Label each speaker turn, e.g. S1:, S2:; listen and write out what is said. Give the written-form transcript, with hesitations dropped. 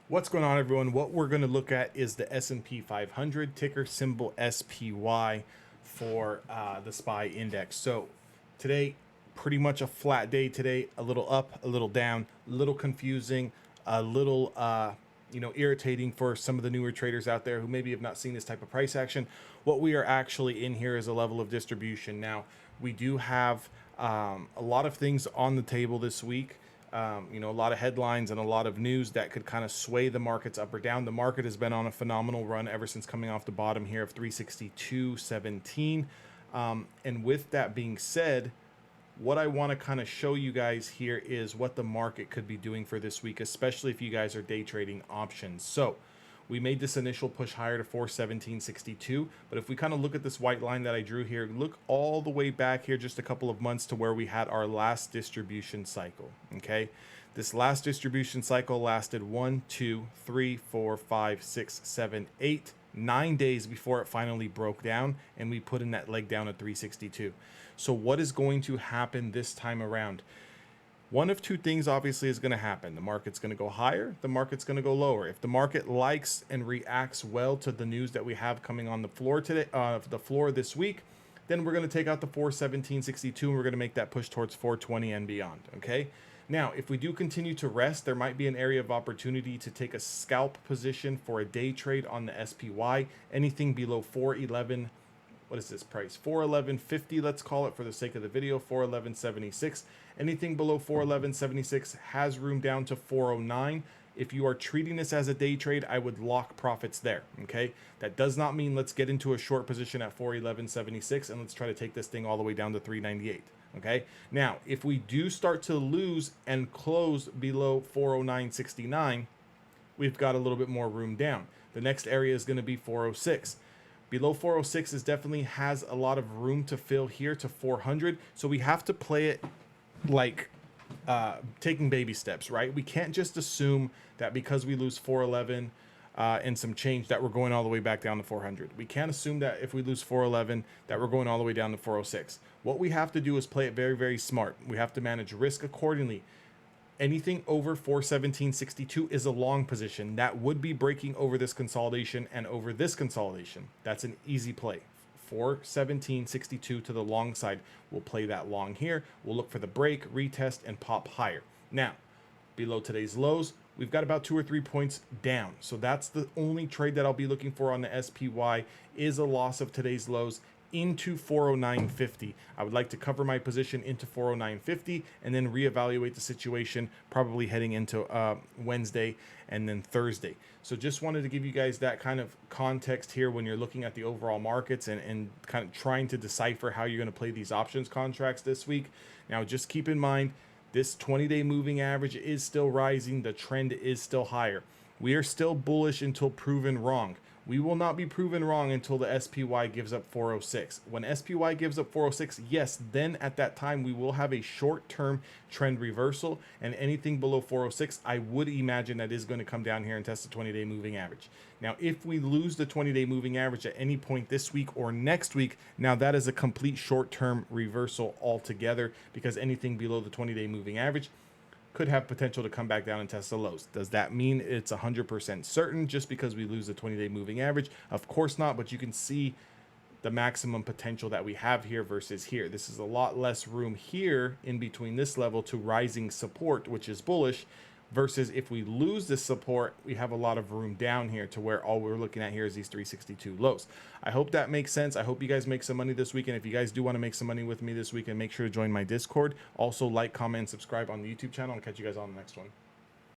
S1: What's going on, everyone? What we're going to look at is the S&P 500, ticker symbol SPY for the SPY index. So today, pretty much a flat day today, a little up, a little down, a little confusing, a little irritating for some of the newer traders out there who maybe have not seen this type of price action. What we are actually in here is a level of distribution. Now, we do have a lot of things on the table this week. A lot of headlines and a lot of news that could kind of sway the markets up or down. The market has been on a phenomenal run ever since coming off the bottom here of 362.17. And with that being said, what I want to kind of show you guys here is what the market could be doing for this week, especially if you guys are day trading options. So we made this initial push higher to 417.62, but if we kind of look at this white line that I drew here, look all the way back here just a couple of months to where we had our last distribution cycle. Okay, this last distribution cycle lasted 1, 2, 3, 4, 5, 6, 7, 8, 9 days before it finally broke down and we put in that leg down at 362. So what is going to happen this time around? One of two things obviously is going to happen. The market's going to go higher, the market's going to go lower. If the market likes and reacts well to the news that we have coming on the floor today, the floor this week, then we're going to take out the 417.62 and we're going to make that push towards 420 and beyond. Okay. Now, if we do continue to rest, there might be an area of opportunity to take a scalp position for a day trade on the SPY. Anything below 411. What is this price? 411.50, let's call it for the sake of the video, 411.76. Anything below 411.76 has room down to 409. If you are treating this as a day trade, I would lock profits there, okay? That does not mean let's get into a short position at 411.76 and let's try to take this thing all the way down to 398, okay? Now, if we do start to lose and close below 409.69, we've got a little bit more room down. The next area is going to be 406. Below 406 is definitely has a lot of room to fill here to 400. So we have to play it like taking baby steps, right? We can't just assume that because we lose 411 and some change that we're going all the way back down to 400. We can't assume that if we lose 411 that we're going all the way down to 406. What we have to do is play it very, very smart. We have to manage risk accordingly. Anything over 417.62 is a long position that would be breaking over this consolidation and over this consolidation. That's an easy play. 417.62 to the long side. We'll play that long here. We'll look for the break, retest, and pop higher. Now, below today's lows, we've got about 2 or 3 points down. So that's the only trade that I'll be looking for on the SPY is a loss of today's lows into 409.50. I would like to cover my position into 409.50 and then reevaluate the situation probably heading into Wednesday and then Thursday. So just wanted to give you guys that kind of context here when you're looking at the overall markets and kind of trying to decipher how you're going to play these options contracts this week. Now, just keep in mind, this 20-day moving average is still rising. The trend is still higher. We are still bullish until proven wrong. We will not be proven wrong until the SPY gives up 406. When SPY gives up 406, yes, then at that time we will have a short-term trend reversal, and anything below 406, I would imagine that is going to come down here and test the 20-day moving average. Now, if we lose the 20-day moving average at any point this week or next week, now that is a complete short-term reversal altogether, because anything below the 20-day moving average could have potential to come back down and test the lows. Does that mean it's 100% certain just because we lose the 20-day moving average? Of course not, but you can see the maximum potential that we have here versus here. This is a lot less room here in between this level to rising support, which is bullish, versus if we lose this support, we have a lot of room down here to where all we're looking at here is these 362 lows. I hope that makes sense. I hope you guys make some money this week. And if you guys do want to make some money with me this weekend, make sure to join my Discord. Also, like, comment, and subscribe on the YouTube channel. I'll catch you guys on the next one.